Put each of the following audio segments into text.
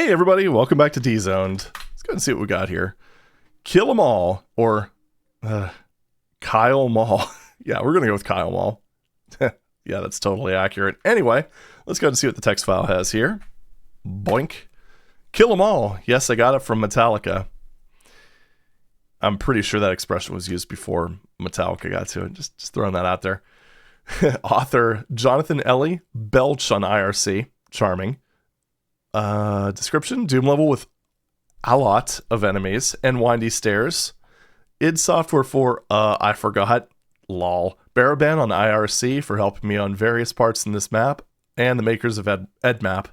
Hey everybody, welcome back to D-Zoned. Let's go and see what we got here. KILEMALL, or KILEMALL. Yeah, we're gonna go with KILEMALL. Yeah, that's totally accurate. Anyway, let's go and see what the text file has here. Boink. KILEMALL. Yes, I got it from Metallica. I'm pretty sure that expression was used before Metallica got to it. Just throwing that out there. Author Jonathan Ellie, Belch on IRC. Charming. Description: Doom level with a lot of enemies and windy stairs. id Software for I forgot. Lol. Baraban on IRC for helping me on various parts in this map, and the makers of EdMap.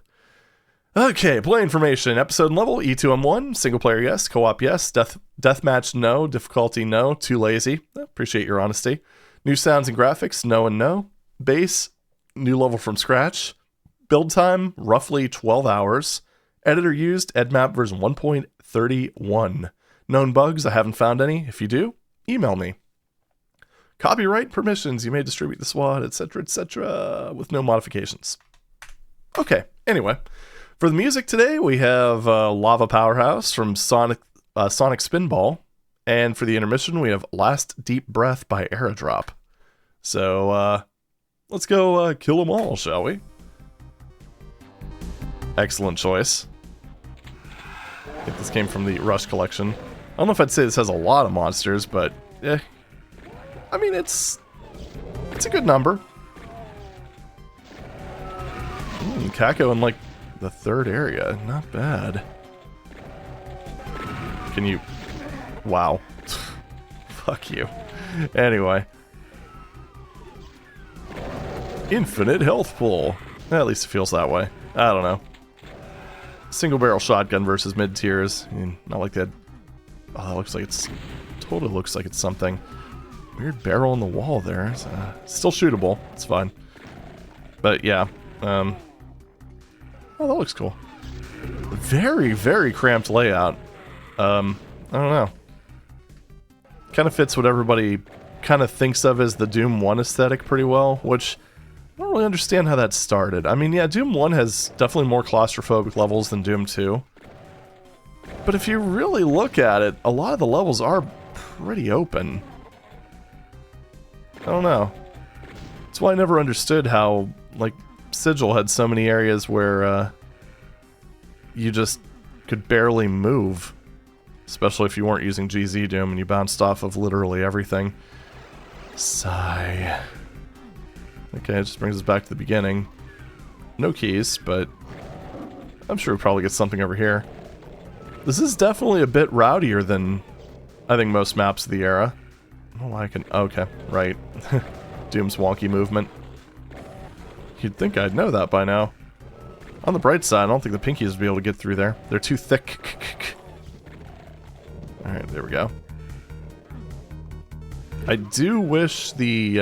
Okay, play information. Episode and level: E2M1. Single player yes. Co-op yes. Deathmatch no. Difficulty no. Too lazy. Appreciate your honesty. New sounds and graphics: no and no. Base: new level from scratch. Build time: roughly 12 hours. Editor used: EdMap version 1.31. Known bugs: I haven't found any. If you do, email me. Copyright permissions: you may distribute this WAD, etc., with no modifications. Okay, anyway. For the music today, we have Lava Powerhouse from Sonic Spinball. And for the intermission, we have Last Deep Breath by Airdrop. So, let's go kill them all, shall we? Excellent choice. I think this came from the Rush collection. I don't know if I'd say this has a lot of monsters, but I mean, it's a good number. Kako in like the third area, not bad. Can you? Wow. Fuck you. Anyway. Infinite health pool. At least it feels that way. I don't know. Single barrel shotgun versus mid tiers. I mean, not like that. Oh, that looks like it's. Totally looks like it's something. Weird barrel on the wall there. It's, still shootable. It's fine. But yeah. Oh, that looks cool. Very, very cramped layout. I don't know. Kind of fits what everybody kind of thinks of as the Doom 1 aesthetic pretty well, which I don't really understand how that started. I mean, yeah, Doom 1 has definitely more claustrophobic levels than Doom 2. But if you really look at it, a lot of the levels are pretty open. I don't know. That's why I never understood how, like, Sigil had so many areas where you just could barely move. Especially if you weren't using GZ Doom and you bounced off of literally everything. Sigh. Okay, it just brings us back to the beginning. No keys, but I'm sure we'll probably get something over here. This is definitely a bit rowdier than I think most maps of the era. I don't know why I can... Okay, right. Doom's wonky movement. You'd think I'd know that by now. On the bright side, I don't think the pinkies would be able to get through there. They're too thick. Alright, there we go. I do wish the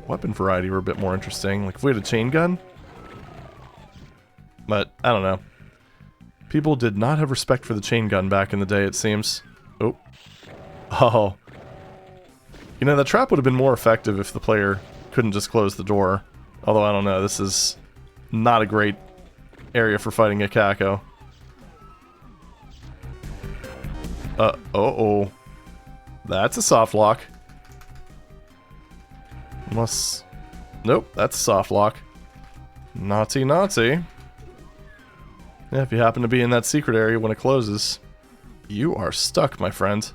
weapon variety were a bit more interesting. Like if we had a chain gun. But, I don't know. People did not have respect for the chain gun back in the day, it seems. Oh. Oh. You know, that trap would have been more effective if the player couldn't just close the door. Although, I don't know, this is not a great area for fighting a Kako. Uh-oh. That's a soft lock. Unless... Nope, that's a soft lock. Naughty, naughty. Yeah, if you happen to be in that secret area when it closes, you are stuck, my friend.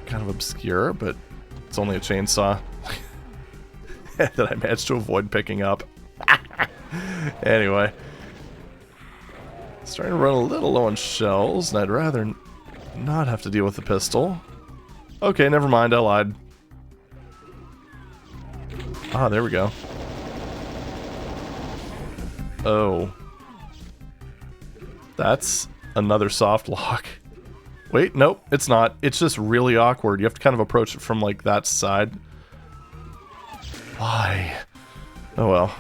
Kind of obscure, but it's only a chainsaw that I managed to avoid picking up. Anyway. Starting to run a little low on shells, and I'd rather not have to deal with the pistol. Okay, never mind, I lied. Ah, there we go. Oh. That's another soft lock. Wait, nope, it's not. It's just really awkward. You have to kind of approach it from, like, that side. Why? Oh well.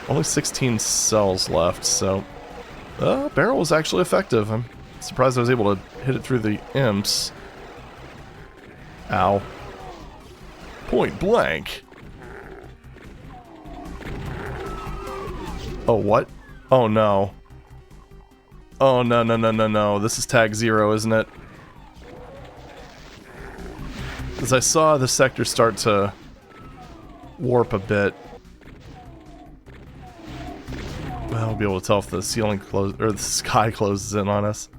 Only 16 cells left, so... barrel was actually effective. I'm surprised I was able to hit it through the imps. Ow. Point blank. Oh, what? Oh no. Oh no, no, no, no, no. This is tag 0, isn't it? Because I saw the sector start to warp a bit. Well, I'll be able to tell if the ceiling closes, or the sky closes in on us.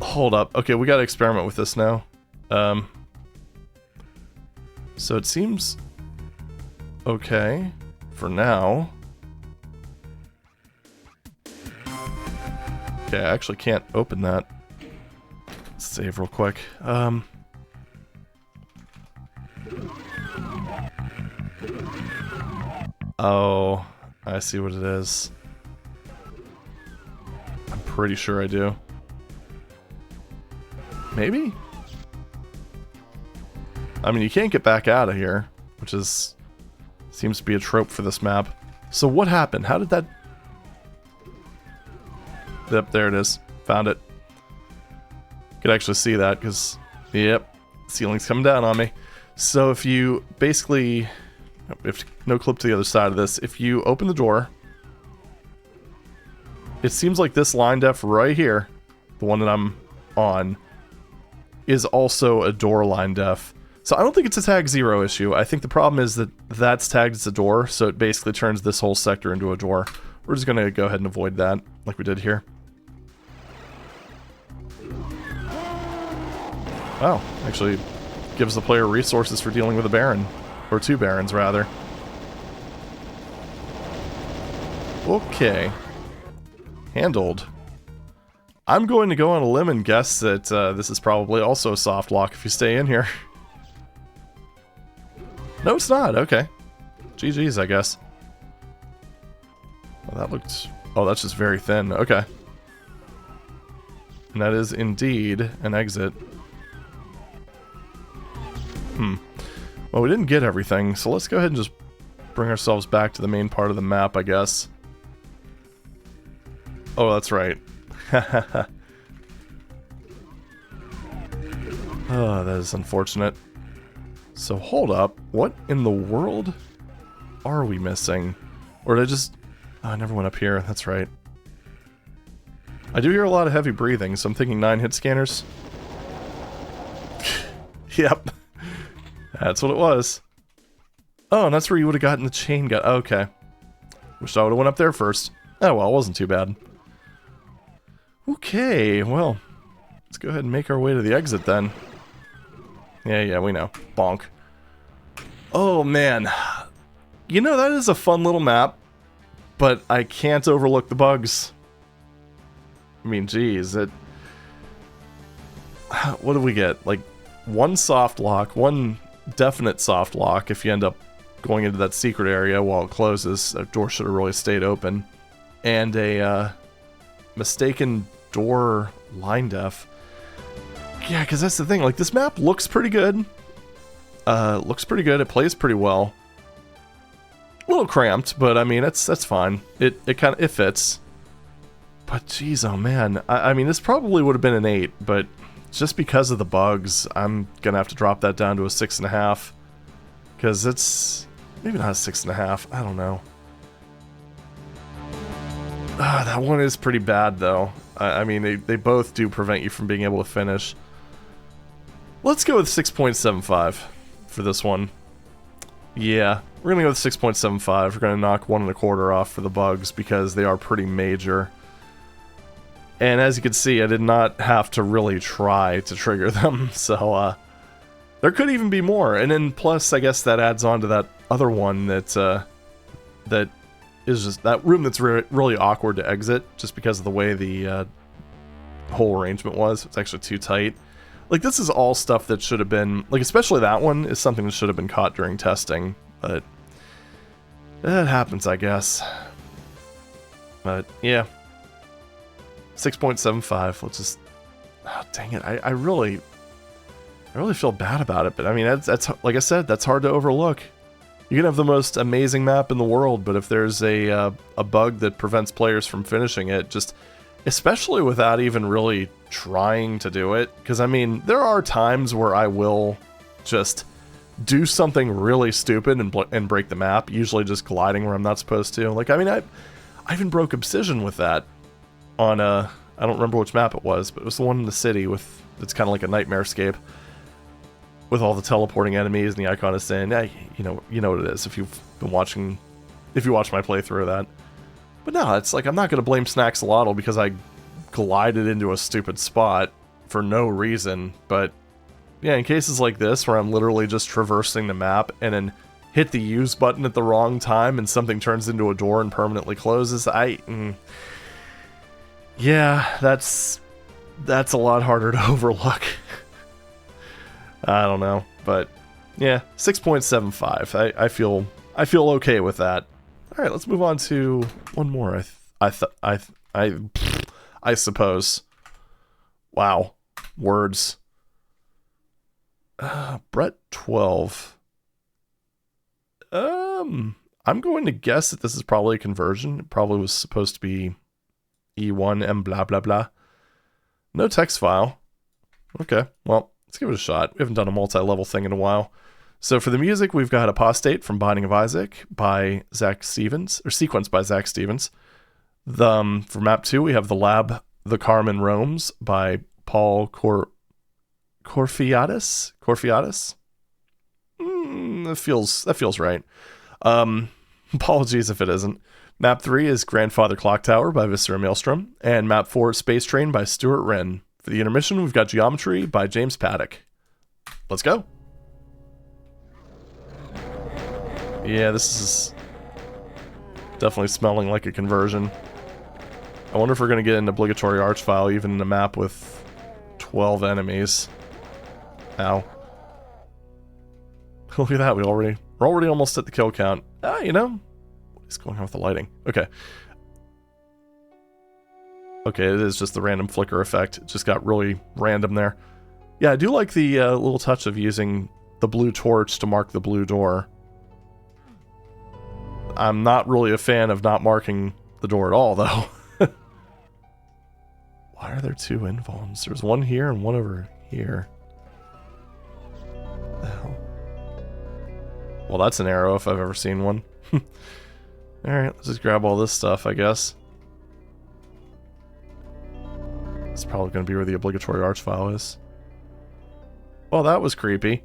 Hold up. Okay, we gotta experiment with this now. So it seems okay for now. Okay, I actually can't open that. Let's save real quick. Oh, I see what it is. I'm pretty sure I do. Maybe? I mean, you can't get back out of here, which is... seems to be a trope for this map. So what happened? How did that... Yep, there it is. Found it. Could actually see that, because... Yep, ceiling's coming down on me. So if you basically... If no clip to the other side of this. If you open the door... It seems like this line def right here, the one that I'm on, is also a door line def. So I don't think it's a tag 0 issue. I think the problem is that that's tagged as a door, so it basically turns this whole sector into a door. We're just gonna go ahead and avoid that, like we did here. Wow, actually gives the player resources for dealing with a Baron. Or 2 Barons, rather. Okay. Handled. I'm going to go on a limb and guess that this is probably also a soft lock if you stay in here. No, it's not. Okay. GG's, I guess. Well, that looked... Oh, that's just very thin. Okay. And that is indeed an exit. Well, we didn't get everything, so let's go ahead and just bring ourselves back to the main part of the map, I guess. Oh, that's right. Oh, that is unfortunate. So hold up, what in the world are we missing? Or did I just... Oh, I never went up here, that's right. I do hear a lot of heavy breathing, so I'm thinking 9 hit scanners. Yep. That's what it was. Oh, and that's where you would have gotten the chain gun. Okay. Wish I would have went up there first. Oh well, it wasn't too bad. Okay, well, let's go ahead and make our way to the exit then. Yeah, we know. Bonk. Oh, man. You know, that is a fun little map, but I can't overlook the bugs. I mean, geez, it... What do we get? Like, 1 soft lock, 1 definite soft lock if you end up going into that secret area while it closes. That door should have really stayed open. And a, mistaken door line def. Yeah, because that's the thing. Like, this map looks pretty good. Looks pretty good. It plays pretty well. A little cramped, but I mean, that's fine. It fits. But geez, oh man. I mean, this probably would have been an 8, but just because of the bugs, I'm gonna have to drop that down to a 6.5. Because it's maybe not a 6.5. I don't know. That one is pretty bad, though. I mean, they both do prevent you from being able to finish. Let's go with 6.75 for this one. Yeah, we're gonna go with 6.75. We're gonna knock 1.25 off for the bugs because they are pretty major. And as you can see, I did not have to really try to trigger them, so there could even be more. And then plus, I guess that adds on to that other one that that is just that room that's really awkward to exit, just because of the way the whole arrangement was. It's actually too tight. Like, this is all stuff that should have been, like, especially that one is something that should have been caught during testing, but it happens, I guess. But yeah. 6.75. Let's just... Oh, dang it. I really feel bad about it, but I mean, that's like I said, that's hard to overlook. You can have the most amazing map in the world, but if there's a bug that prevents players from finishing it, just... Especially without even really trying to do it, because I mean, there are times where I will just do something really stupid and break the map, usually just gliding where I'm not supposed to. Like, I mean, I even broke Obsidian with that on I don't remember which map it was, but it was the one in the city with, it's kind of like a nightmare scape with all the teleporting enemies, and the icon is saying, hey, you know what it is if you've been watching, if you watch my playthrough of that. But no, it's like, I'm not going to blame Snaxolotl because I glided into a stupid spot for no reason. But yeah, in cases like this where I'm literally just traversing the map and then hit the use button at the wrong time and something turns into a door and permanently closes, yeah, that's a lot harder to overlook. I don't know, but yeah, 6.75. I feel okay with that. All right, let's move on to one more. I suppose. Wow, words. BRETT12. I'm going to guess that this is probably a conversion. It probably was supposed to be E1 M blah blah blah. No text file. Okay, well, let's give it a shot. We haven't done a multi-level thing in a while. So for the music, we've got Apostate from Binding of Isaac by Zach Stevens, or sequenced by Zach Stevens. For map 2, we have The Lab, The Carmen Roams by Paul Corfiatis? That feels right. Apologies if it isn't. Map 3 is Grandfather Clock Tower by Viscera Maelstrom, and map 4 is Space Train by Stuart Wren. For the intermission, we've got Geometry by James Paddock. Let's go. Yeah, this is definitely smelling like a conversion. I wonder if we're going to get an obligatory arch file even in a map with 12 enemies. Ow. Look at that, we're already almost at the kill count. You know, what is going on with the lighting? Okay. Okay, it is just the random flicker effect. It just got really random there. Yeah, I do like the little touch of using the blue torch to mark the blue door. I'm not really a fan of not marking the door at all, though. Why are there two invulns? There's one here and one over here. What the hell? Well, that's an arrow if I've ever seen one. Alright, let's just grab all this stuff, I guess. It's probably going to be where the obligatory arch file is. Well, that was creepy.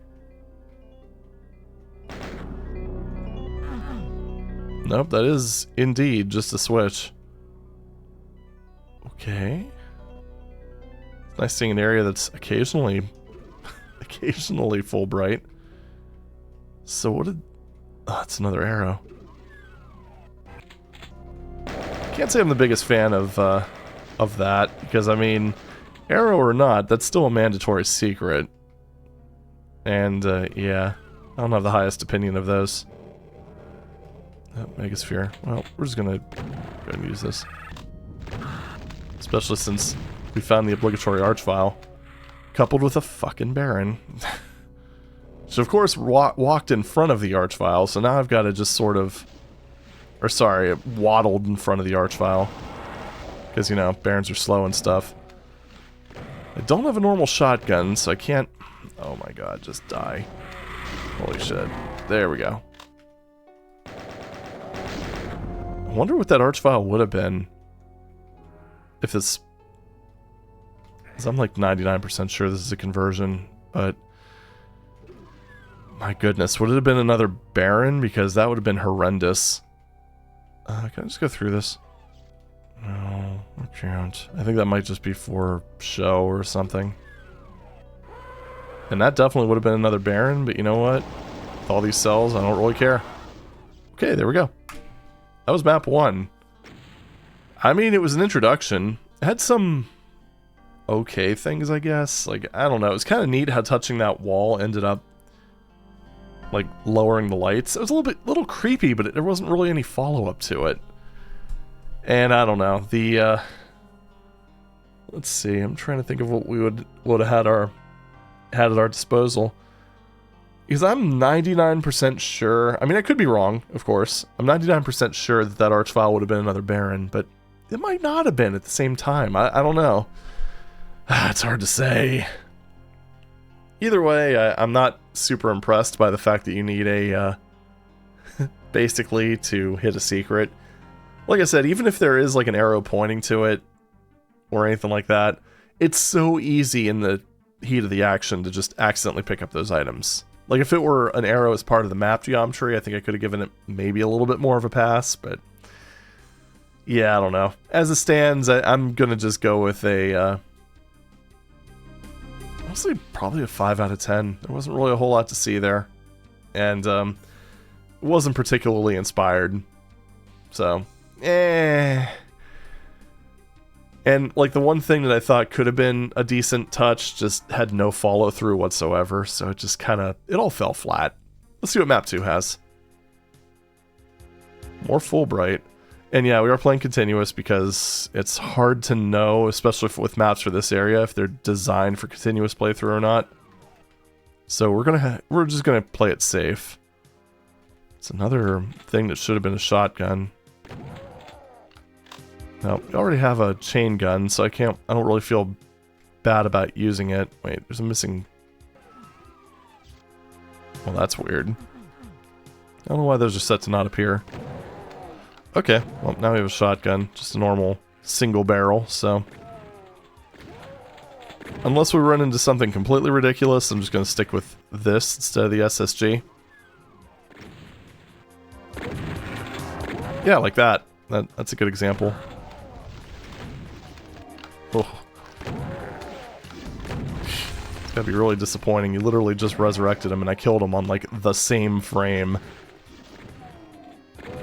Nope, that is indeed just a switch. Okay. It's nice seeing an area that's occasionally full bright. So what did... Oh, it's another arrow. Can't say I'm the biggest fan of that, because, I mean, arrow or not, that's still a mandatory secret. And, yeah, I don't have the highest opinion of those. Oh, Megasphere. Well, we're just gonna go ahead and use this. Especially since we found the obligatory arch file, coupled with a fucking Baron. So, of course, walked in front of the arch file, so now I've got to just sort of... Or, sorry, waddled in front of the arch file. Because, you know, Barons are slow and stuff. I don't have a normal shotgun, so I can't... Oh my god, just die. Holy shit. There we go. I wonder what that arch file would have been if it's... Because I'm like 99% sure this is a conversion, but... My goodness, would it have been another Baron? Because that would have been horrendous. Can I just go through this? No, I can't. I think that might just be for show or something. And that definitely would have been another Baron, but you know what? With all these cells, I don't really care. Okay, there we go. That was map 1. I mean, it was an introduction. It had some okay things, I guess. Like, I don't know. It was kind of neat how touching that wall ended up, like, lowering the lights. It was a little creepy, but there wasn't really any follow-up to it. And I don't know. The, let's see. I'm trying to think of what we would have had at our disposal. Because I'm 99% sure... I mean, I could be wrong, of course. I'm 99% sure that that arch file would have been another Baron, but it might not have been at the same time. I don't know. It's hard to say. Either way, I'm not super impressed by the fact that you need a, basically to hit a secret. Like I said, even if there is like an arrow pointing to it, or anything like that, it's so easy in the heat of the action to just accidentally pick up those items. Like if it were an arrow as part of the map geometry, I think I could have given it maybe a little bit more of a pass, but yeah, I don't know. As it stands, I'm gonna just go with a, honestly, probably a 5 out of 10. There wasn't really a whole lot to see there, and it wasn't particularly inspired, so, And, like, the one thing that I thought could have been a decent touch just had no follow-through whatsoever, so it just kind of, it all fell flat. Let's see what map 2 has. More Fulbright. And yeah, we are playing continuous because it's hard to know, especially with maps for this area, if they're designed for continuous playthrough or not. So we're just gonna play it safe. It's another thing that should have been a shotgun. Now, we already have a chain gun, so I don't really feel bad about using it. Wait, there's a missing... Well, that's weird. I don't know why those are set to not appear. Okay, well, now we have a shotgun. Just a normal single barrel, so... Unless we run into something completely ridiculous, I'm just going to stick with this instead of the SSG. Yeah, like that. That's a good example. Oh. It's gotta be really disappointing. You literally just resurrected him and I killed him on like the same frame.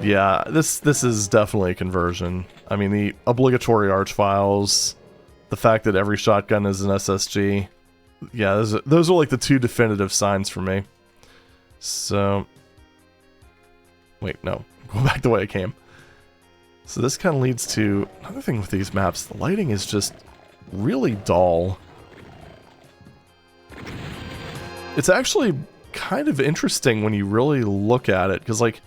Yeah, this is definitely a conversion. I mean, the obligatory arch files, the fact that every shotgun is an SSG. Yeah, those are like the two definitive signs for me. So... Wait, no. Go back the way I came. So this kind of leads to another thing with these maps. The lighting is just really dull. It's actually kind of interesting when you really look at it, because like,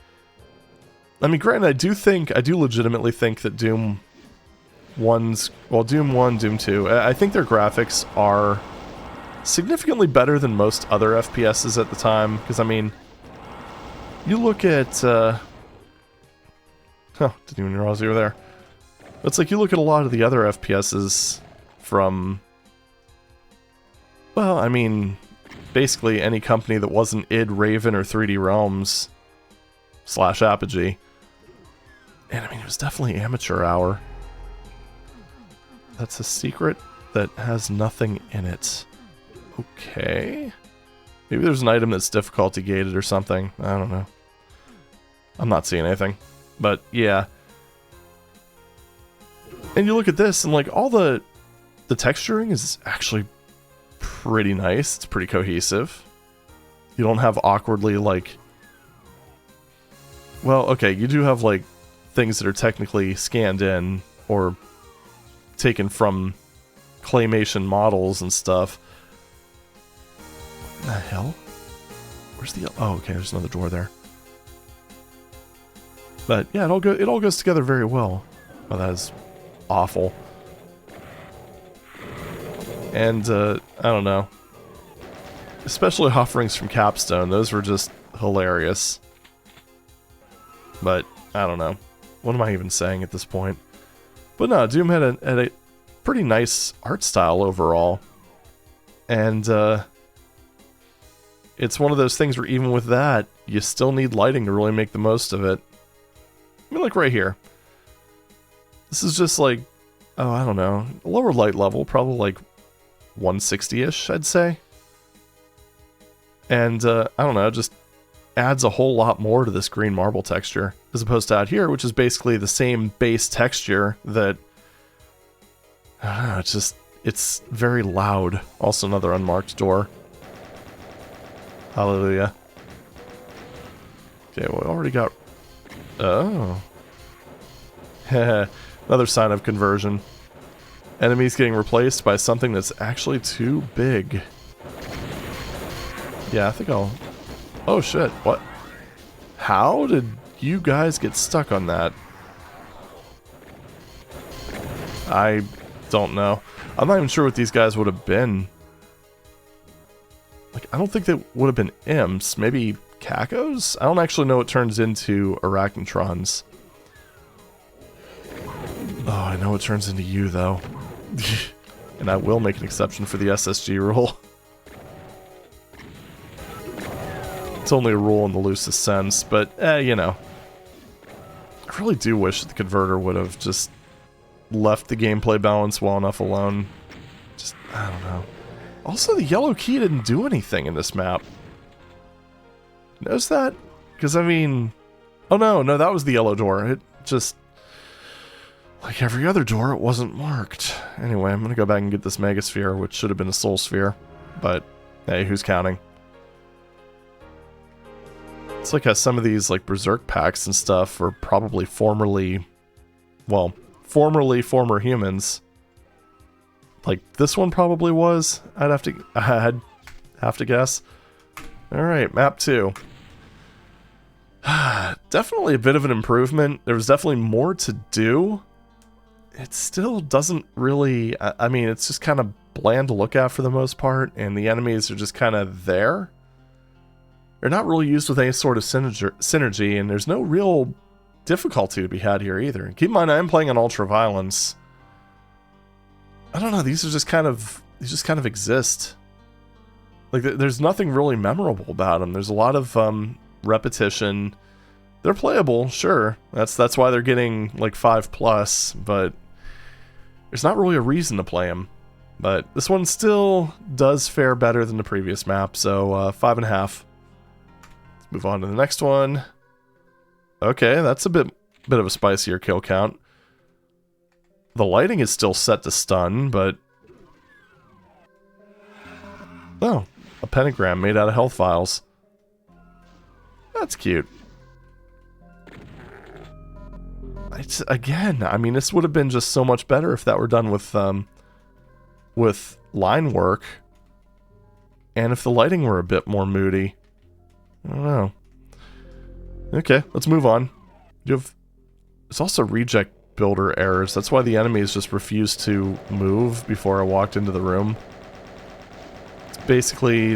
I mean, granted, I do legitimately think that Doom 1's, well, Doom 1, Doom 2, I think their graphics are significantly better than most other FPSs at the time, because I mean, you look at, oh, didn't even realize you were there. It's like you look at a lot of the other FPSs from... Well, I mean, basically any company that wasn't id, Raven, or 3D Realms / Apogee. And I mean, it was definitely amateur hour. That's a secret that has nothing in it. Okay. Maybe there's an item that's difficulty gated or something. I don't know. I'm not seeing anything. But, yeah. And you look at this, and, like, all the texturing is actually pretty nice. It's pretty cohesive. You don't have awkwardly, like... Well, okay, you do have, like, things that are technically scanned in, or taken from claymation models and stuff. What the hell? Where's the... Oh, okay, there's another door there. But yeah, it all goes together very well. Oh, that is awful. And I don't know. Especially offerings from Capstone, those were just hilarious. But I don't know. What am I even saying at this point? But no, Doom had a pretty nice art style overall. And it's one of those things where even with that, you still need lighting to really make the most of it. I mean, like right here. This is just like, oh, I don't know, a lower light level, probably like 160-ish, I'd say. And, I don't know, just adds a whole lot more to this green marble texture, as opposed to out here, which is basically the same base texture that, I don't know, it's very loud. Also another unmarked door. Hallelujah. Okay, well, we already got... Oh. Another sign of conversion. Enemies getting replaced by something that's actually too big. Yeah, I think I'll... Oh shit, what? How did you guys get stuck on that? I don't know. I'm not even sure what these guys would have been. Like, I don't think they would have been imps. Maybe cacos? I don't actually know what turns into arachnotrons. Oh, I know it turns into you, though. And I will make an exception for the SSG rule. It's only a rule in the loosest sense, but, you know. I really do wish that the converter would have just left the gameplay balance well enough alone. Just, I don't know. Also, the yellow key didn't do anything in this map. Notice that? Because, I mean... Oh, no, that was the yellow door. It just... Like every other door, it wasn't marked. Anyway, I'm going to go back and get this Megasphere, which should have been a Soul Sphere. But, hey, who's counting? It's like how some of these, like, Berserk packs and stuff were probably formerly... Well, former humans. Like, this one probably was. I'd have to guess. Alright, map 2. Definitely a bit of an improvement. There was definitely more to do. It still doesn't really... I mean, it's just kind of bland to look at for the most part, and the enemies are just kind of there. They're not really used with any sort of synergy, and there's no real difficulty to be had here either. Keep in mind, I am playing on Ultra Violence. I don't know, these just kind of exist. Like, there's nothing really memorable about them. There's a lot of repetition. They're playable, sure. That's why they're getting like 5+, but there's not really a reason to play them. But this one still does fare better than the previous map, so 5.5. Let's move on to the next one. Okay, that's a bit of a spicier kill count. The lighting is still set to stun, but... Oh, a pentagram made out of health vials. That's cute. It's, again, I mean, this would have been just so much better if that were done with line work. And if the lighting were a bit more moody. I don't know. Okay, let's move on. It's also reject builder errors. That's why the enemies just refused to move before I walked into the room. It's basically,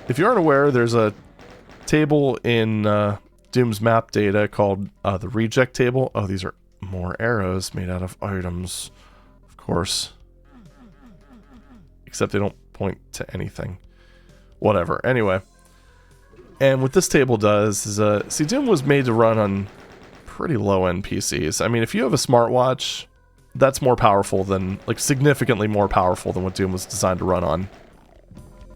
if you aren't aware, there's a table in Doom's map data called the reject table. Oh, these are more arrows made out of items, of course. Except they don't point to anything. Whatever. Anyway. And what this table does is, see, Doom was made to run on pretty low-end PCs. I mean, if you have a smartwatch, that's more powerful than, like, significantly more powerful than what Doom was designed to run on.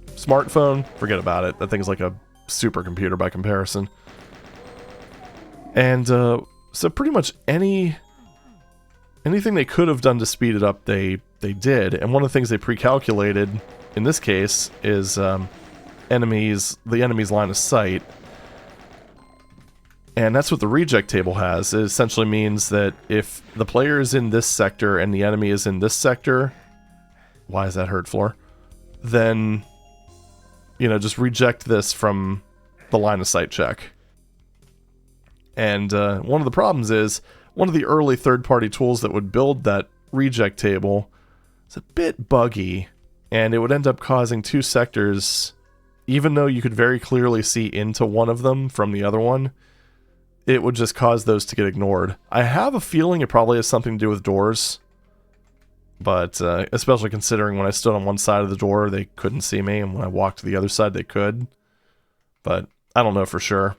Smartphone, forget about it. That thing's like a supercomputer by comparison. And, so pretty much anything they could have done to speed it up, they did. And one of the things they pre-calculated, in this case, is, the enemy's line of sight. And that's what the reject table has. It essentially means that if the player is in this sector and the enemy is in this sector, why is that hurt floor? Then, you know, just reject this from the line of sight check. And one of the problems is, one of the early third-party tools that would build that reject table is a bit buggy, and it would end up causing two sectors, even though you could very clearly see into one of them from the other one, it would just cause those to get ignored. I have a feeling it probably has something to do with doors, but especially considering when I stood on one side of the door, they couldn't see me, and when I walked to the other side, they could. But I don't know for sure.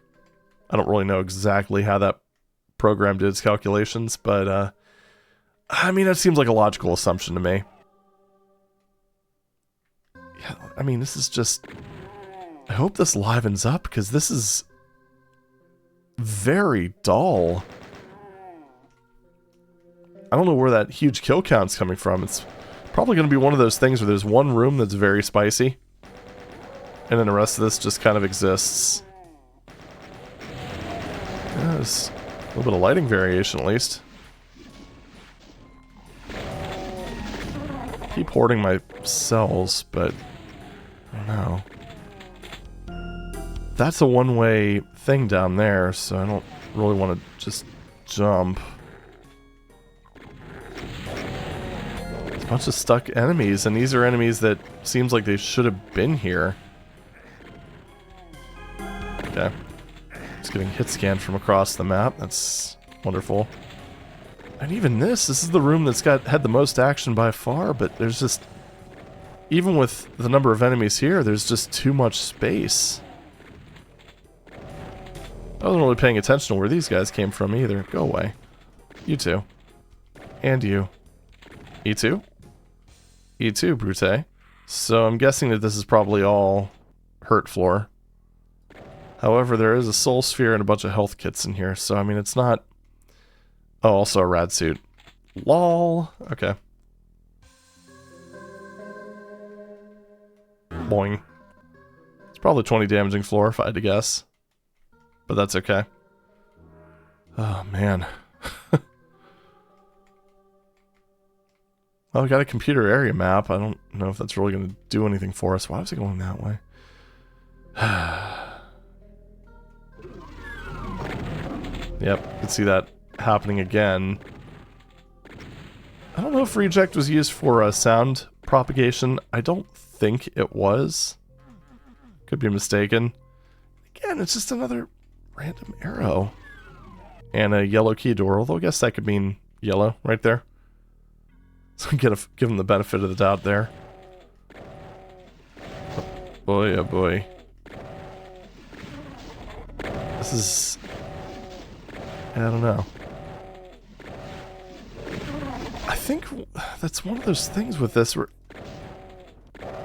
I don't really know exactly how that program did its calculations, but I mean, that seems like a logical assumption to me. Yeah, I mean, this is just... I hope this livens up, because this is very dull. I don't know where that huge kill count's coming from. It's probably going to be one of those things where there's one room that's very spicy, and then the rest of this just kind of exists. Yeah, there's a little bit of lighting variation, at least. I keep hoarding my cells, but I don't know. That's a one-way thing down there, so I don't really want to just jump. There's a bunch of stuck enemies, and these are enemies that seems like they should have been here. Okay. Just getting hit scanned from across the map. That's wonderful. And even this is the room that's had the most action by far, but there's just... Even with the number of enemies here, there's just too much space. I wasn't really paying attention to where these guys came from either. Go away. You too. And you. E2? E2, Brute. So I'm guessing that this is probably all hurt floor. However, there is a soul sphere and a bunch of health kits in here, so I mean it's not... Oh, also a rad suit. LOL. Okay. Boing. It's probably 20 damaging floor if I had to guess. But that's okay. Oh, man. Well, we got a computer area map. I don't know if that's really going to do anything for us. Why was it going that way? Yep, you can see that happening again. I don't know if reject was used for sound propagation. I don't think it was. Could be mistaken. Again, it's just another random arrow. And a yellow key door, although I guess that could mean yellow right there. So give them the benefit of the doubt there. Oh boy, oh boy. This is... I don't know. I think that's one of those things with this where...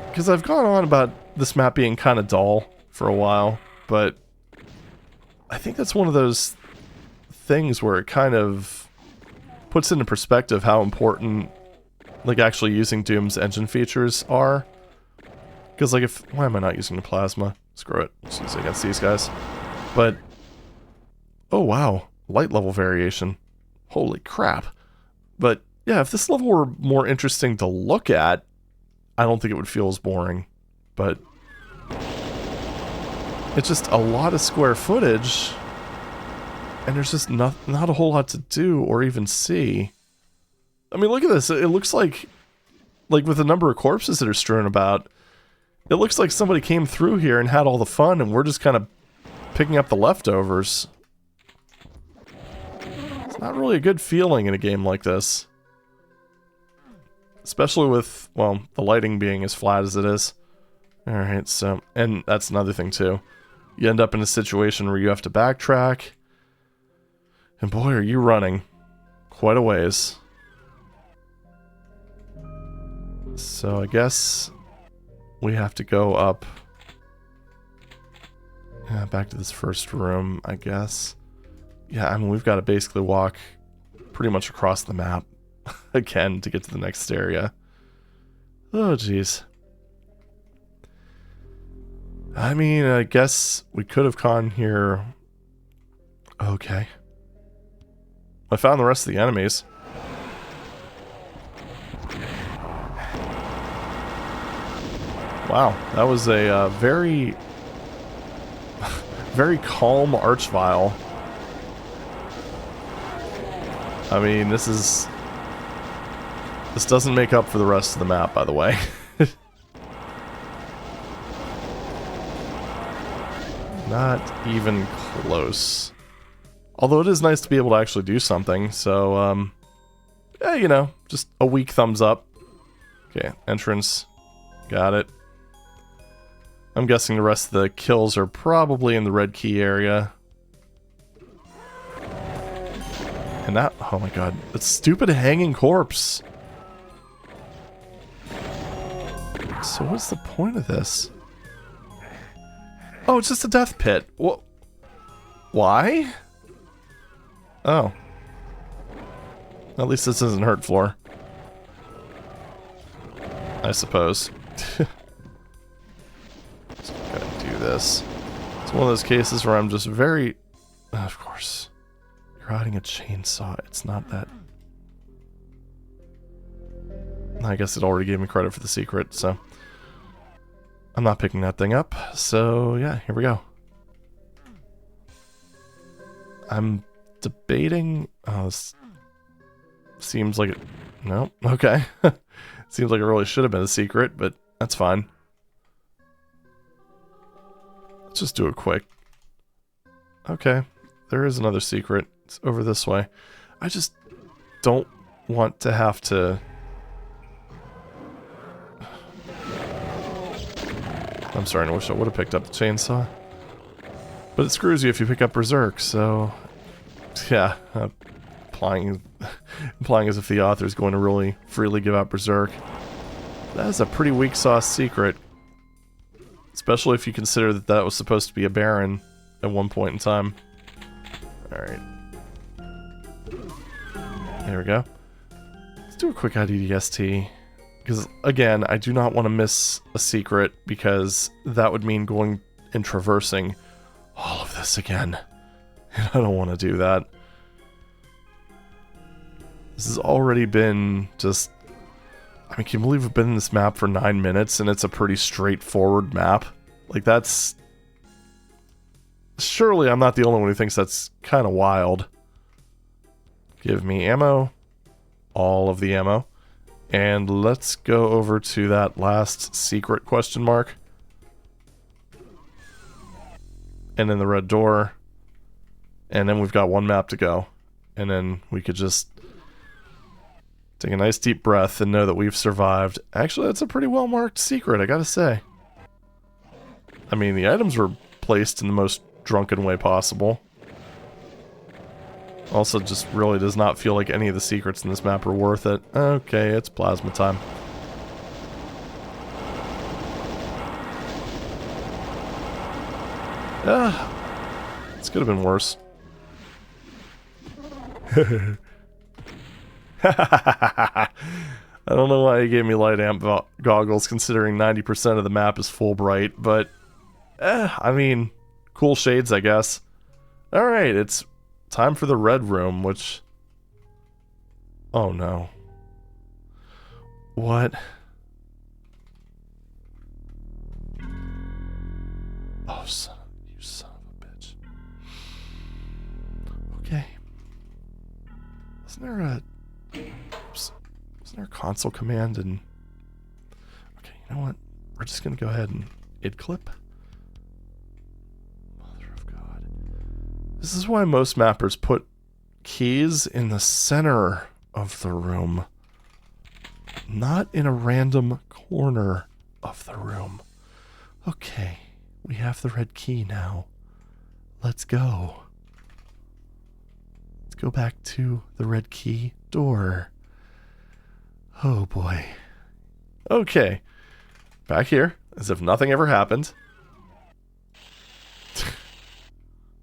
Because I've gone on about this map being kind of dull for a while, but I think that's one of those things where it kind of puts into perspective how important like actually using Doom's engine features are. Because like why am I not using the plasma? Screw it, let's use it against these guys. But oh wow, light level variation. Holy crap. But yeah, if this level were more interesting to look at, I don't think it would feel as boring. But it's just a lot of square footage, and there's just not a whole lot to do or even see. I mean, look at this. It looks like with the number of corpses that are strewn about, it looks like somebody came through here and had all the fun, and we're just kind of picking up the leftovers. It's not really a good feeling in a game like this. Especially with, well, the lighting being as flat as it is. Alright, so, and that's another thing too. You end up in a situation where you have to backtrack. And boy, are you running quite a ways. So I guess we have to go up. Yeah, back to this first room, I guess. Yeah, I mean, we've got to basically walk pretty much across the map again to get to the next area. Oh, jeez. I mean, I guess we could have gone here. Okay. I found the rest of the enemies. Wow, that was a very, very calm Archvile. I mean, this doesn't make up for the rest of the map, by the way. Not even close. Although it is nice to be able to actually do something, so, yeah, you know, just a weak thumbs up. Okay, entrance. Got it. I'm guessing the rest of the kills are probably in the red key area. And that, oh my god, that stupid hanging corpse. So what's the point of this? Oh, it's just a death pit. What? Why? Oh. At least this isn't hurt floor. I suppose. Just gotta do this. It's one of those cases where I'm just very... Of course. You're riding a chainsaw. It's not that... I guess it already gave me credit for the secret, so... I'm not picking that thing up, so yeah, here we go. I'm debating... Oh, this seems like it... No, okay. Seems like it really should have been a secret, but that's fine. Let's just do it quick. Okay, there is another secret. It's over this way. I just don't want to have to... I'm sorry, I wish I would have picked up the chainsaw. But it screws you if you pick up Berserk, so... Yeah, implying as if the author is going to really freely give out Berserk. That is a pretty weak sauce secret. Especially if you consider that that was supposed to be a Baron at one point in time. Alright. There we go. Let's do a quick IDDST. Because, again, I do not want to miss a secret, because that would mean going and traversing all of this again. And I don't want to do that. This has already been just... I mean, can you believe we've been in this map for 9 minutes and it's a pretty straightforward map? Like, that's... Surely I'm not the only one who thinks that's kind of wild. Give me ammo. All of the ammo. And let's go over to that last secret question mark. And then the red door. And then we've got one map to go. And then we could just take a nice deep breath and know that we've survived. Actually, that's a pretty well marked secret, I gotta say. I mean, the items were placed in the most drunken way possible. Also, just really does not feel like any of the secrets in this map are worth it. Okay, it's plasma time. This could have been worse. I don't know why he gave me light amp goggles, considering 90% of the map is full bright, but I mean, cool shades, I guess. Alright, it's time for the red room, which... Oh no. What? Oh, you son of a bitch. Okay. Isn't there a console command and... Okay, you know what? We're just gonna go ahead and id clip. Mother of God. This is why most mappers put keys in the center of the room, not in a random corner of the room. Okay, we have the red key now. Let's go. Let's go back to the red key door. Oh boy. Okay. Back here, as if nothing ever happened.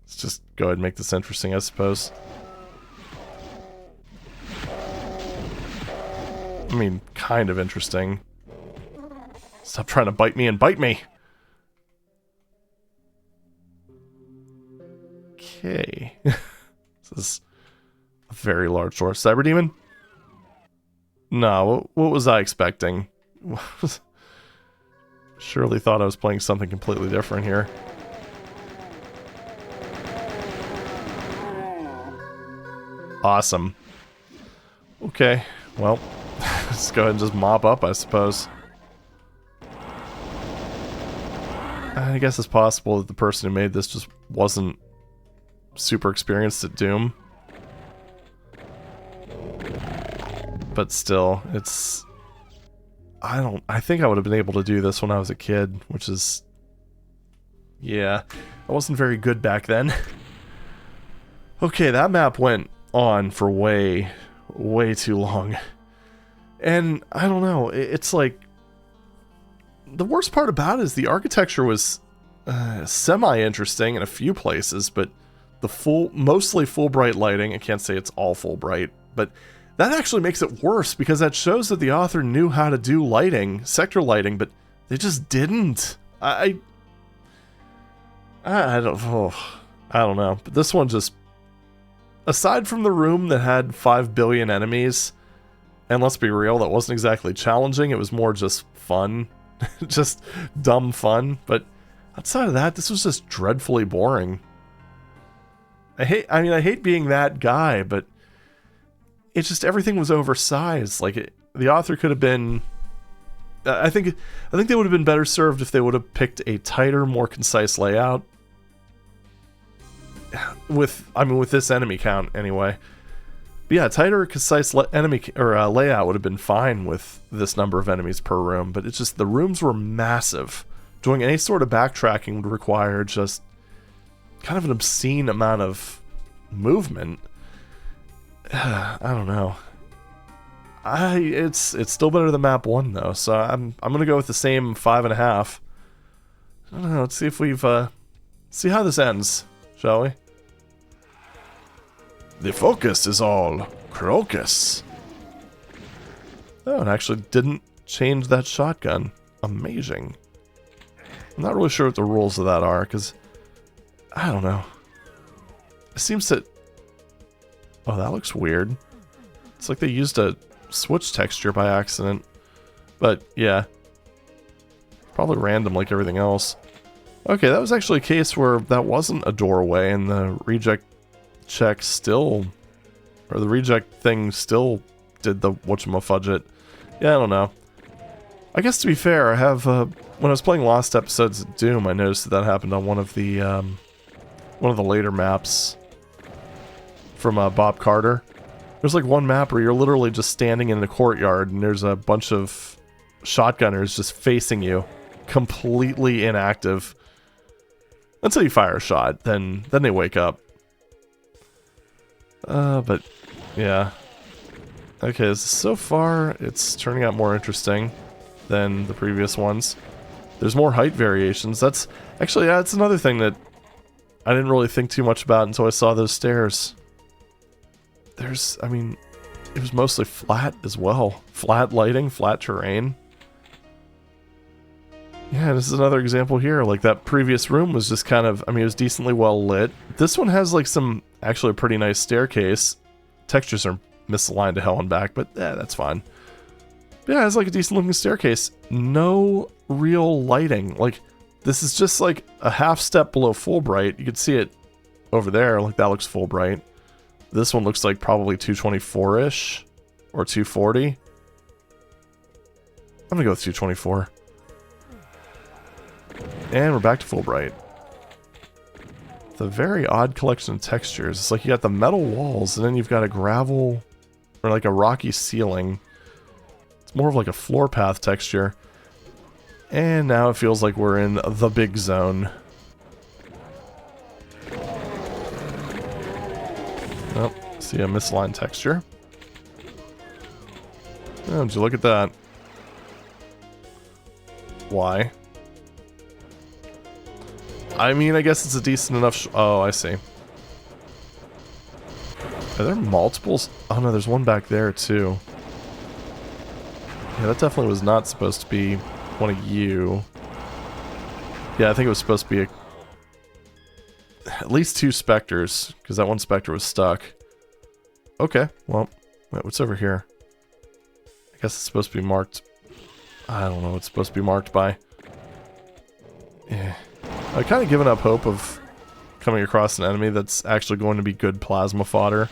Let's just go ahead and make this interesting, I suppose. I mean, kind of interesting. Stop trying to bite me and bite me! Okay. This is a very large door. Cyber Demon? No, what was I expecting? Surely thought I was playing something completely different here. Awesome. Okay, well, let's go ahead and just mop up, I suppose. I guess it's possible that the person who made this just wasn't super experienced at Doom. But still, it's... I think I would have been able to do this when I was a kid, which is... Yeah, I wasn't very good back then. Okay, that map went on for way too long. And, I don't know, it's like... The worst part about it is the architecture was semi-interesting in a few places, but the mostly full bright lighting, I can't say it's all full bright, but that actually makes it worse, because that shows that the author knew how to do lighting, sector lighting, but they just didn't. I don't know, but this one just, aside from the room that had 5 billion enemies, and let's be real, that wasn't exactly challenging, it was more just fun, just dumb fun, but outside of that, this was just dreadfully boring. I hate being that guy, but it's just everything was oversized. Like, the author could have been... I think they would have been better served if they would have picked a tighter, more concise layout. with this enemy count anyway. But yeah, tighter, concise layout would have been fine with this number of enemies per room, but it's just the rooms were massive. Doing any sort of backtracking would require just kind of an obscene amount of movement. I don't know. It's still better than map 1 though, so I'm gonna go with the same 5.5. I don't know. Let's see if we've see how this ends, shall we? The focus is all crocus. Oh, it actually didn't change that shotgun. Amazing. I'm not really sure what the rules of that are, because I don't know. It seems that... Oh, that looks weird. It's like they used a switch texture by accident. But, yeah. Probably random like everything else. Okay, that was actually a case where that wasn't a doorway and the reject check still... Or the reject thing still did the whatchamafudget. Yeah, I don't know. I guess to be fair, I have... when I was playing lost episodes of Doom, I noticed that happened on one of the later maps from Bob Carter. There's like one map where you're literally just standing in the courtyard and there's a bunch of shotgunners just facing you, completely inactive, until you fire a shot. Then they wake up. But yeah. Okay, so far it's turning out more interesting than the previous ones. There's more height variations. That's actually, yeah, that's another thing that I didn't really think too much about until I saw those stairs. I mean, it was mostly flat as well. Flat lighting, flat terrain. Yeah, this is another example here. Like, that previous room was just kind of, I mean, it was decently well lit. This one has, like, actually a pretty nice staircase. Textures are misaligned to hell and back, but that's fine. But yeah, it's like a decent looking staircase. No real lighting. Like, this is just like a half step below full bright. You can see it over there. Like, that looks full bright. This one looks like probably 224-ish or 240. I'm gonna go with 224. And we're back to full bright. It's a very odd collection of textures. It's like you got the metal walls and then you've got a gravel or like a rocky ceiling. It's more of like a floor path texture. And now it feels like we're in the big zone. Oh, see a misaligned texture. Oh, did you look at that? Why? I mean, I guess it's a decent enough oh, I see. Are there multiples? Oh no, there's one back there too. Yeah, that definitely was not supposed to be one of you. Yeah, I think it was supposed to be at least 2 specters, because that one specter was stuck. Okay, well, wait, what's over here? I guess it's supposed to be marked. I don't know what it's supposed to be marked by. Yeah. I've kind of given up hope of coming across an enemy that's actually going to be good plasma fodder.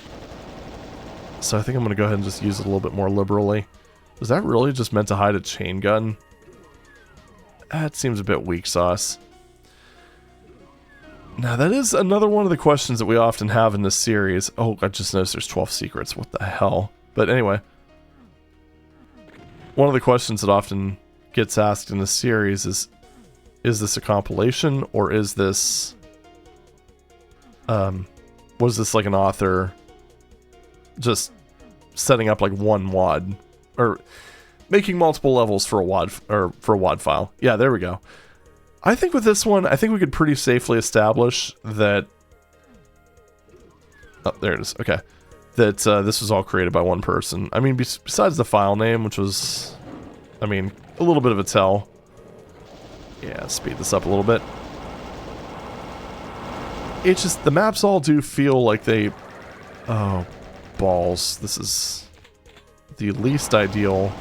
So I think I'm going to go ahead and just use it a little bit more liberally. Was that really just meant to hide a chain gun? That seems a bit weak sauce. Now that is another one of the questions that we often have in this series. Oh, I just noticed there's 12 secrets. What the hell? But anyway. One of the questions that often gets asked in this series is this a compilation, or is this... was this like an author just setting up like one WAD? Or making multiple levels for a WAD, or for a WAD file. Yeah, there we go. I think with this one, I think we could pretty safely establish that... Oh, there it is. Okay. That this was all created by one person. I mean, besides the file name, which was, I mean, a little bit of a tell. Yeah, speed this up a little bit. It's just, the maps all do feel like they... Oh, balls. This is the least ideal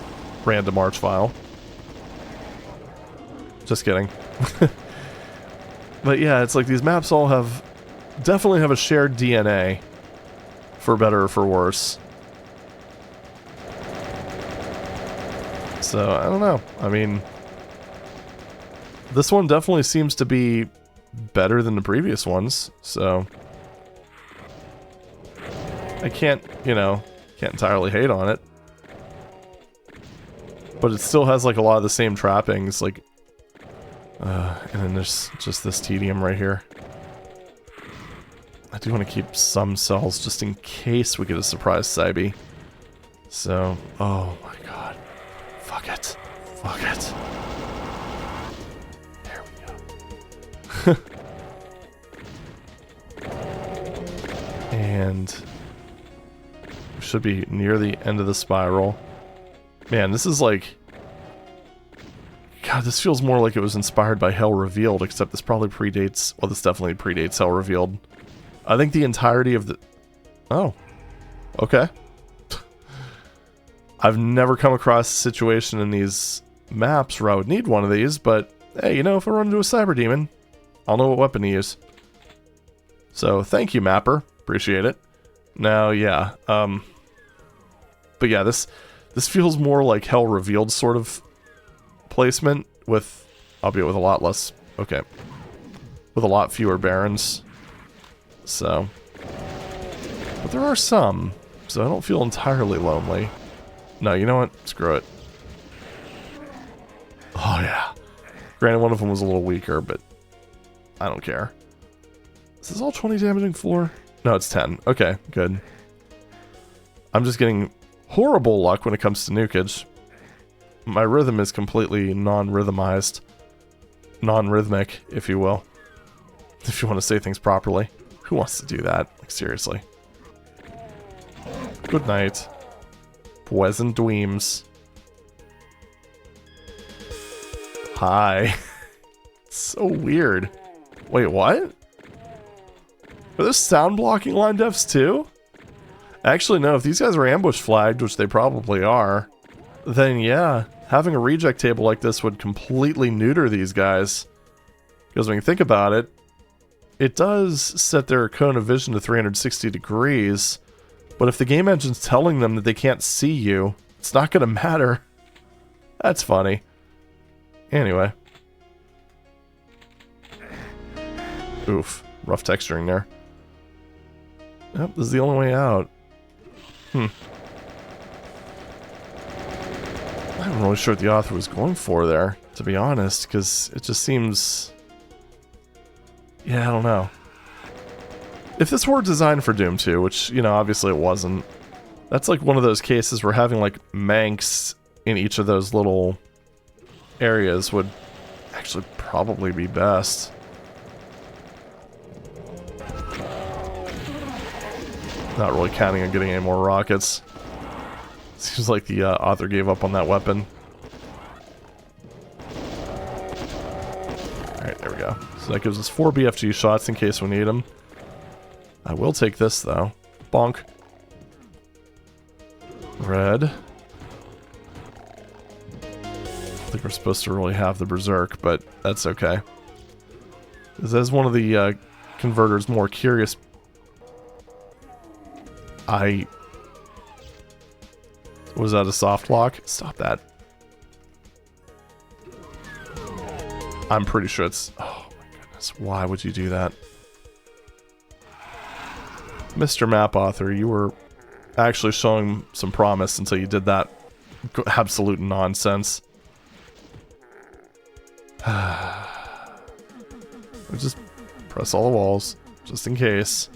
random arch file. Just kidding. But yeah, it's like these maps all definitely have a shared DNA, for better or for worse. So, I don't know. I mean, this one definitely seems to be better than the previous ones, so I can't, you know, can't entirely hate on it. But it still has like a lot of the same trappings, like, and then there's just this tedium right here. I do want to keep some cells just in case we get a surprise Cybe. So, oh my god. Fuck it. Fuck it. There we go. And we should be near the end of the spiral. Man, this is like... God, this feels more like it was inspired by Hell Revealed, except this probably predates... Well, this definitely predates Hell Revealed. I think the entirety of the... Oh. Okay. I've never come across a situation in these maps where I would need one of these, but hey, you know, if I run into a cyber demon, I'll know what weapon to use. So, thank you, mapper. Appreciate it. Now, yeah. But yeah, this feels more like Hell Revealed sort of placement with, albeit with a lot less, okay, with a lot fewer barons. So, but there are some, so I don't feel entirely lonely. No, you know what? Screw it. Oh yeah. Granted, one of them was a little weaker, but I don't care. Is this all 20 damaging floor? No, it's 10. Okay, good. I'm just getting horrible luck when it comes to nukage. My rhythm is completely non-rhythmized. Non-rhythmic, if you will. If you want to say things properly. Who wants to do that? Like, seriously. Good night. Boys and dweems. Hi. It's so weird. Wait, what? Are there sound blocking line defs too? Actually, no. If these guys are ambush flagged, which they probably are, then yeah, having a reject table like this would completely neuter these guys. Because when you think about it, it does set their cone of vision to 360 degrees, but if the game engine's telling them that they can't see you, it's not going to matter. That's funny. Anyway. Oof. Rough texturing there. Yep, this is the only way out. I'm not really sure what the author was going for there, to be honest, because it just seems... Yeah, I don't know. If this were designed for Doom 2, which, you know, obviously it wasn't, that's like one of those cases where having, like, Manx in each of those little areas would actually probably be best. Not really counting on getting any more rockets. Seems like the author gave up on that weapon. Alright, there we go. So that gives us 4 BFG shots in case we need them. I will take this, though. Bonk. Red. I think we're supposed to really have the Berserk, but that's okay. This is one of the converter's more curious... Was that a soft lock? Stop that. I'm pretty sure it's... Oh my goodness, why would you do that? Mr. Map Author, you were actually showing some promise until you did that absolute nonsense. Just press all the walls, just in case.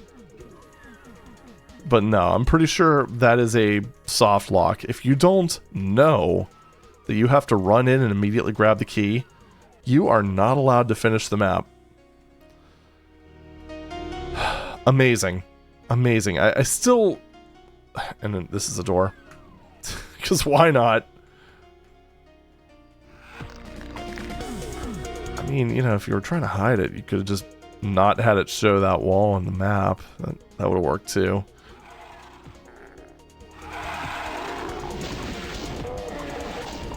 But no, I'm pretty sure that is a soft lock. If you don't know that you have to run in and immediately grab the key, you are not allowed to finish the map. Amazing. Amazing. I still... And then this is a door. Because why not? I mean, you know, if you were trying to hide it, you could have just not had it show that wall on the map. That would have worked too.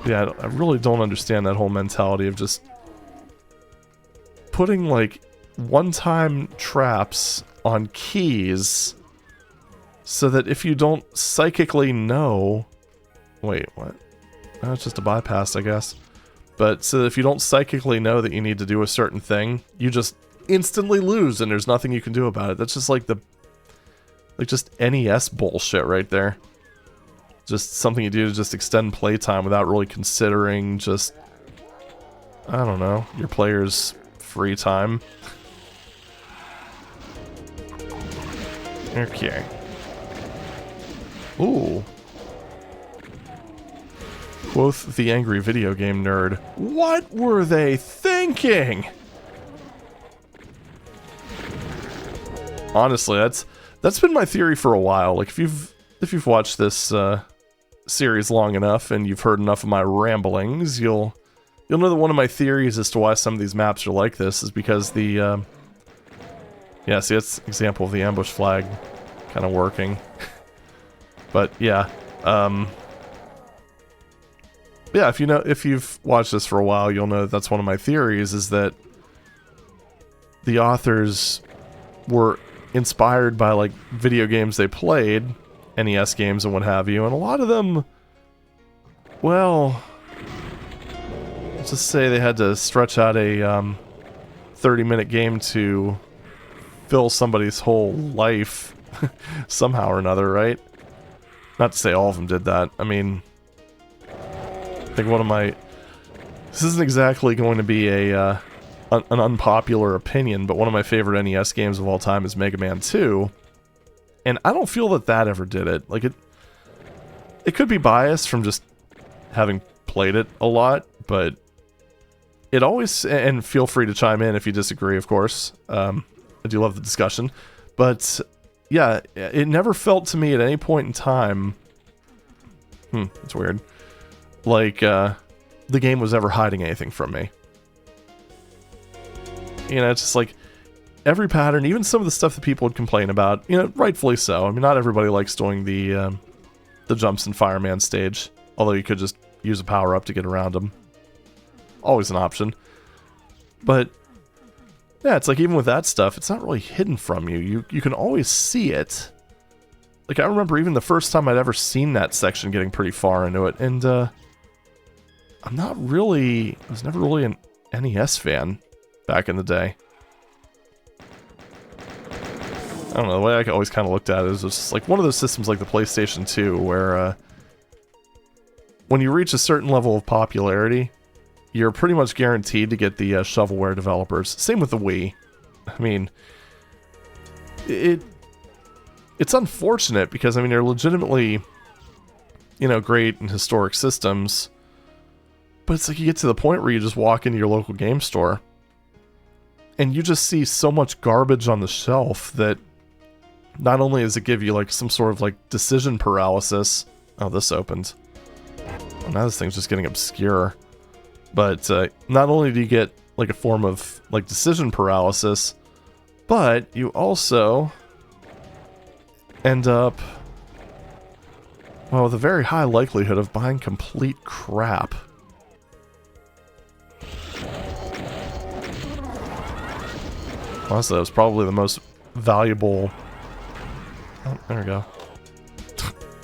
Yeah, I really don't understand that whole mentality of just putting, like, one-time traps on keys so that if you don't psychically know... Wait, what? Oh, it's just a bypass, I guess. But so that if you don't psychically know that you need to do a certain thing, you just instantly lose and there's nothing you can do about it. That's just like the Like, just NES bullshit right there. Just something you do to just extend playtime without really considering just, I don't know, your player's free time. Okay. Ooh. Quoth the angry video game nerd. What were they thinking? Honestly, that's been my theory for a while. Like, if you've watched this series long enough and you've heard enough of my ramblings, you'll know that one of my theories as to why some of these maps are like this is because the yeah, see, that's an example of the ambush flag kind of working. But yeah, yeah, if you've watched this for a while, you'll know that that's one of my theories, is that the authors were inspired by, like, video games they played, NES games and what have you, and a lot of them, well, let's just say they had to stretch out a 30-minute game to fill somebody's whole life somehow or another, right? Not to say all of them did that. I mean, I think one of my... This isn't exactly going to be an unpopular opinion, but one of my favorite NES games of all time is Mega Man 2. And I don't feel that ever did it. Like, it could be biased from just having played it a lot, but it always... And feel free to chime in if you disagree, of course. I do love the discussion. But, yeah, it never felt to me at any point in time... it's weird. Like, the game was ever hiding anything from me. You know, it's just like, every pattern, even some of the stuff that people would complain about, you know, rightfully so. I mean, not everybody likes doing the jumps in Fireman stage, although you could just use a power-up to get around them. Always an option. But, yeah, it's like, even with that stuff, it's not really hidden from you. You can always see it. Like, I remember even the first time I'd ever seen that section getting pretty far into it, and, I was never really an NES fan back in the day. I don't know, the way I always kind of looked at it is just like one of those systems like the PlayStation 2, where when you reach a certain level of popularity, you're pretty much guaranteed to get the shovelware developers. Same with the Wii. I mean, it's unfortunate because, I mean, they're legitimately, you know, great and historic systems, but it's like you get to the point where you just walk into your local game store and you just see so much garbage on the shelf that not only does it give you, like, some sort of, like, decision paralysis. Oh, this opened. Oh, now this thing's just getting obscure. But not only do you get, like, a form of, like, decision paralysis, but you also end up, well, with a very high likelihood of buying complete crap. Honestly, that was probably the most valuable... Oh, there we go.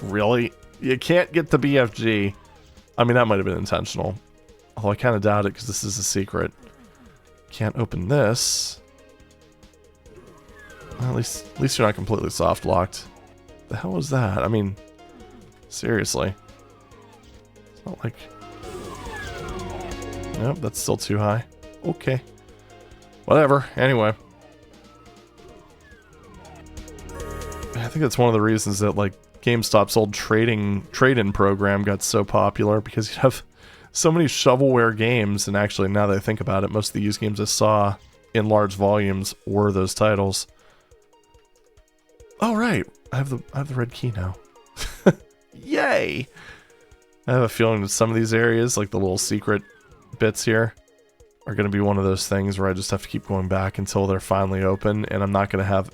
Really? You can't get the BFG. I mean, that might have been intentional. Although I kind of doubt it because this is a secret. Can't open this. Well, at least you're not completely soft locked. The hell was that? I mean, seriously. It's not like... Nope, that's still too high. Okay. Whatever. Anyway. I think that's one of the reasons that, like, GameStop's old trade-in program got so popular, because you have so many shovelware games, and actually, now that I think about it, most of the used games I saw in large volumes were those titles. Oh, right. I have the red key now. Yay! I have a feeling that some of these areas, like the little secret bits here, are going to be one of those things where I just have to keep going back until they're finally open, and I'm not going to have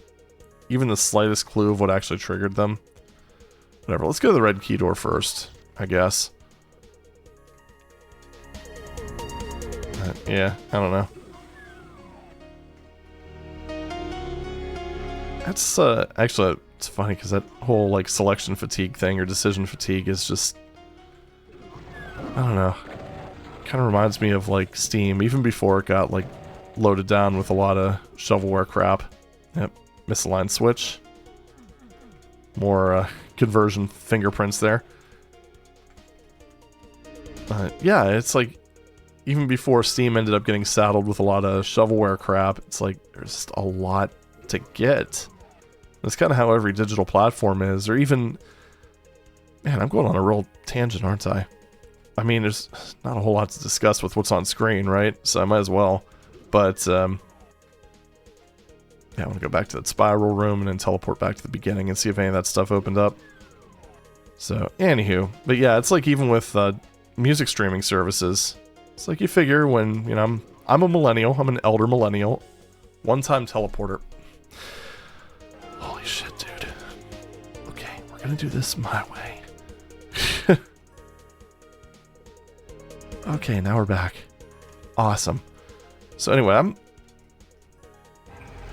even the slightest clue of what actually triggered them. Whatever, let's go to the red key door first, I guess. Yeah, I don't know. That's, actually, it's funny, because that whole, like, selection fatigue thing, or decision fatigue, is just... I don't know. Kind of reminds me of, like, Steam, even before it got, like, loaded down with a lot of shovelware crap. Yep, misaligned switch. more conversion fingerprints there. Yeah, it's like, even before Steam ended up getting saddled with a lot of shovelware crap, it's like, there's just a lot to get. That's kind of how every digital platform is, or even... Man, I'm going on a real tangent, aren't I? I mean, there's not a whole lot to discuss with what's on screen, right? So I might as well. But, yeah, I want to go back to that spiral room and then teleport back to the beginning and see if any of that stuff opened up. So, anywho. But yeah, it's like even with music streaming services, it's like you figure when, you know, I'm a millennial, I'm an elder millennial, one-time teleporter. Holy shit, dude. Okay, we're gonna do this my way. Okay, now we're back. Awesome. So anyway, I'm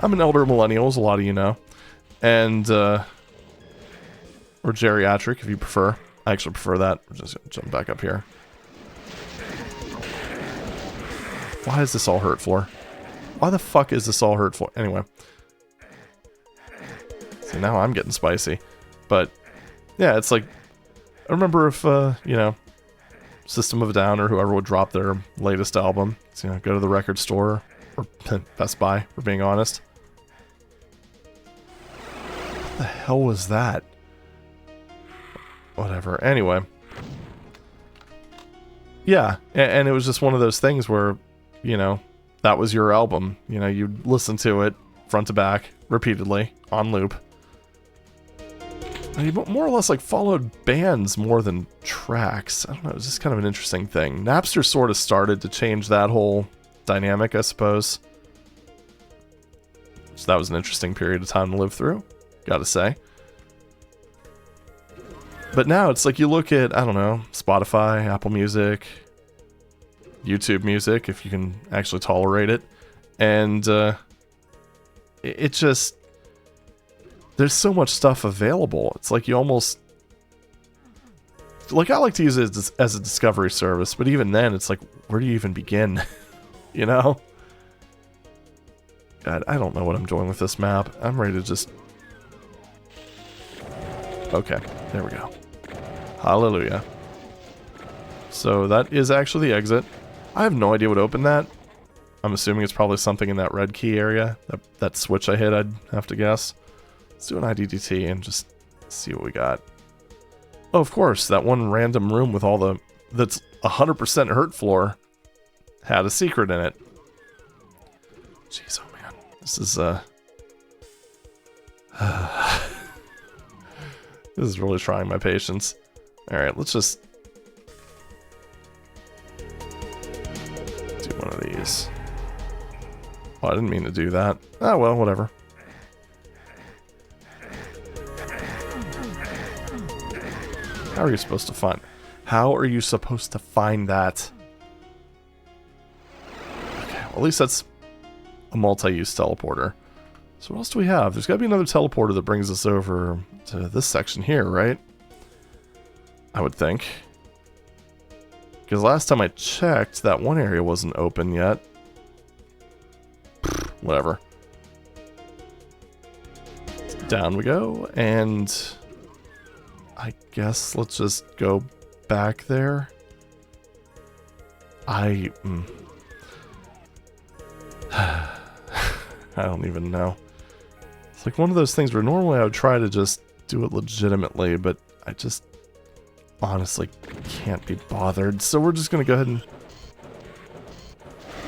an elder millennial, as a lot of you know. And, or geriatric, if you prefer. I actually prefer that. We're just gonna jump back up here. Why is this all hurt for? Why the fuck is this all hurt for? Anyway. See, now I'm getting spicy. But, yeah, it's like... I remember if, you know... System of a Down or whoever would drop their latest album. So, you know, go to the record store. Or Best Buy, for being honest. What the hell was that? Whatever. Anyway. Yeah, and it was just one of those things where, you know, that was your album. You know, you'd listen to it front to back, repeatedly, on loop. And you more or less like followed bands more than tracks. I don't know, it was just kind of an interesting thing. Napster sort of started to change that whole dynamic, I suppose. So that was an interesting period of time to live through, gotta say. But now it's like you look at, I don't know, Spotify, Apple Music, YouTube Music, if you can actually tolerate it. And it just... There's so much stuff available. It's like you almost... Like, I like to use it as a discovery service, but even then, it's like, where do you even begin? You know? God, I don't know what I'm doing with this map. I'm ready to just... Okay, there we go. Hallelujah. So that is actually the exit. I have no idea what opened that. I'm assuming it's probably something in that red key area. That switch I hit, I'd have to guess. Let's do an IDDT and just see what we got. Oh, of course, that one random room with all the... That's 100% hurt floor had a secret in it. Jeez, oh man. This is, This is really trying my patience. Alright, let's just... do one of these. Oh, I didn't mean to do that. Oh, well, whatever. How are you supposed to find... How are you supposed to find that? Okay, well, at least that's a multi-use teleporter. So what else do we have? There's got to be another teleporter that brings us over to this section here, right? I would think. Because last time I checked, that one area wasn't open yet. Whatever. Down we go, and... I guess let's just go back there. I don't even know. It's like one of those things where normally I would try to just do it legitimately, but I just honestly can't be bothered. So we're just gonna go ahead and...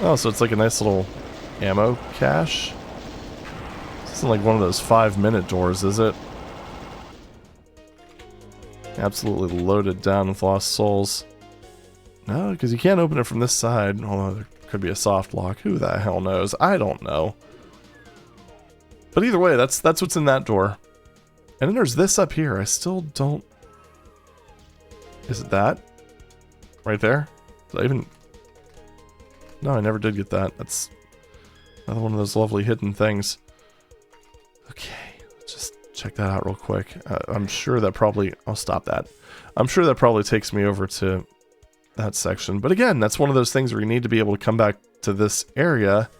Oh, so it's like a nice little ammo cache. This isn't like one of those 5-minute doors, is it? Absolutely loaded down with lost souls. No, because you can't open it from this side. Although there could be a soft lock. Who the hell knows? I don't know. But either way, that's what's in that door. And then there's this up here. I still don't... Is it that? Right there? Did I even... No, I never did get that. That's another one of those lovely hidden things. Okay, let's just check that out real quick. I'm sure that probably... I'll stop that. I'm sure that probably takes me over to that section. But again, that's one of those things where you need to be able to come back to this area.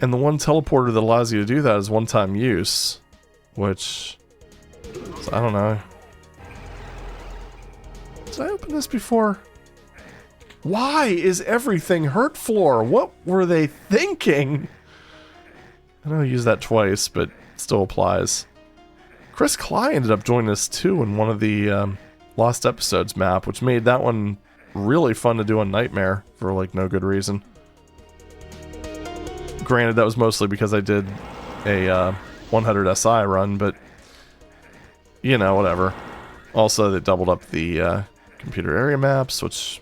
And the one teleporter that allows you to do that is one-time use. Which... So I don't know. Did I open this before? Why is everything hurt floor? What were they thinking? I know I used that twice, but it still applies. Chris Cly ended up joining us too in one of the Lost Episodes map, which made that one really fun to do on Nightmare for like no good reason. Granted, that was mostly because I did a 100 SI run, but you know, whatever. Also, they doubled up the computer area maps, which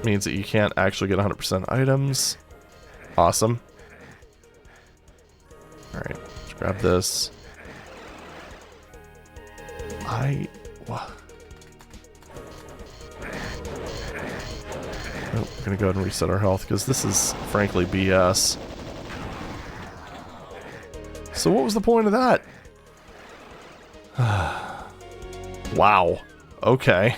means that you can't actually get 100% items. Awesome. Alright, let's grab this. What? Oh, we're gonna go ahead and reset our health, because this is, frankly, BS. So what was the point of that? Wow. Okay.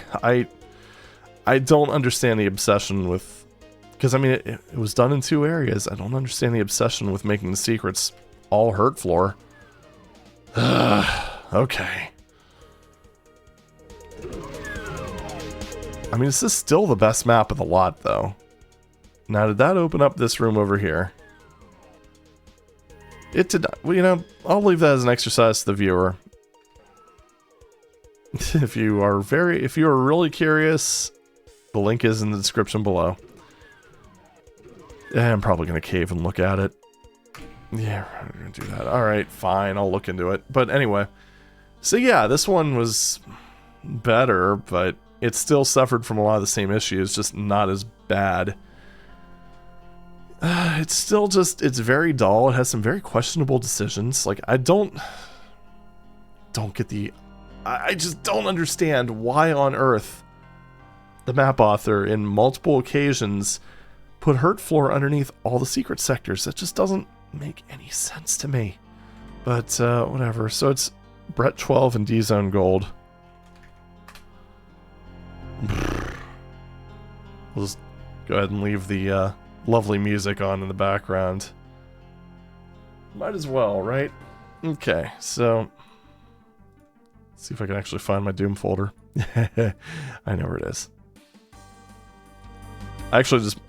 I don't understand the obsession with... Because, I mean, it was done in 2 areas. I don't understand the obsession with making the secrets all hurt floor. Okay. I mean, this is still the best map of the lot, though. Now, did that open up this room over here? It did not. Well, you know, I'll leave that as an exercise to the viewer. If you are really curious, the link is in the description below. I'm probably going to cave and look at it. Yeah, I'm going to do that. Alright, fine, I'll look into it. But anyway, so yeah, this one was better, but it still suffered from a lot of the same issues, just not as bad. It's still just, it's very dull. It has some very questionable decisions. Like, I don't get the... I just don't understand why on earth the map author, in multiple occasions, put hurt floor underneath all the secret sectors. That just doesn't make any sense to me. But, whatever. So it's BRETT12 and D-Zone Gold. We'll just go ahead and leave the lovely music on in the background. Might as well, right? Okay, so... Let's see if I can actually find my Doom folder. I know where it is. I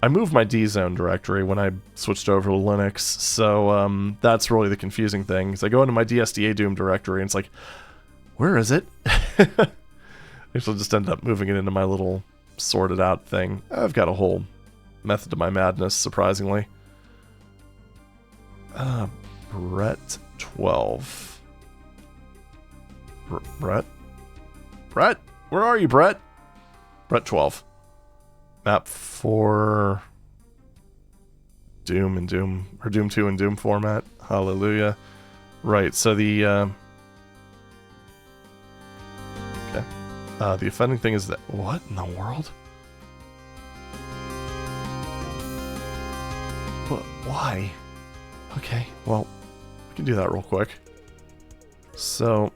moved my D-Zone directory when I switched over to Linux, so that's really the confusing thing. Is I go into my dsda-doom directory and it's like, where is it? I actually just ended up moving it into my little sorted out thing. I've got a whole method to my madness, surprisingly. BRETT12. Brett? Brett? Where are you, Brett? BRETT12. Map for Doom and Doom, or Doom 2 and Doom format. Hallelujah. Right, so the okay. The offending thing is that, what in the world? But why? Okay, well, we can do that real quick. So,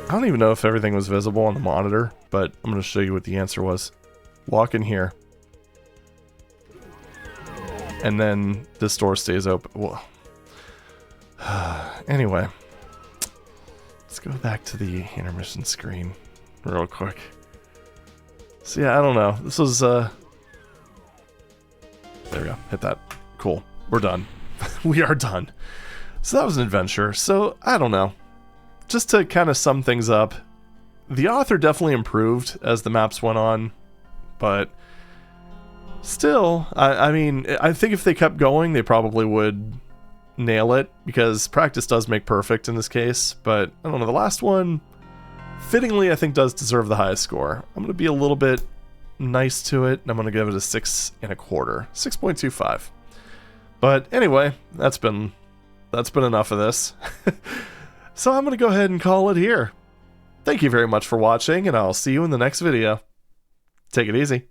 I don't even know if everything was visible on the monitor, but I'm going to show you what the answer was. Walk in here. And then this door stays open. Well, anyway, let's go back to the intermission screen real quick. So yeah, I don't know. This was, there we go. Hit that. Cool. We're done. We are done. So that was an adventure. So, I don't know. Just to kind of sum things up, the author definitely improved as the maps went on, but still, I mean, I think if they kept going, they probably would nail it, because practice does make perfect in this case, but I don't know, the last one, fittingly, I think does deserve the highest score. I'm going to be a little bit nice to it, and I'm going to give it a 6 1/4, 6.25. But anyway, that's been enough of this. So I'm going to go ahead and call it here. Thank you very much for watching, and I'll see you in the next video. Take it easy.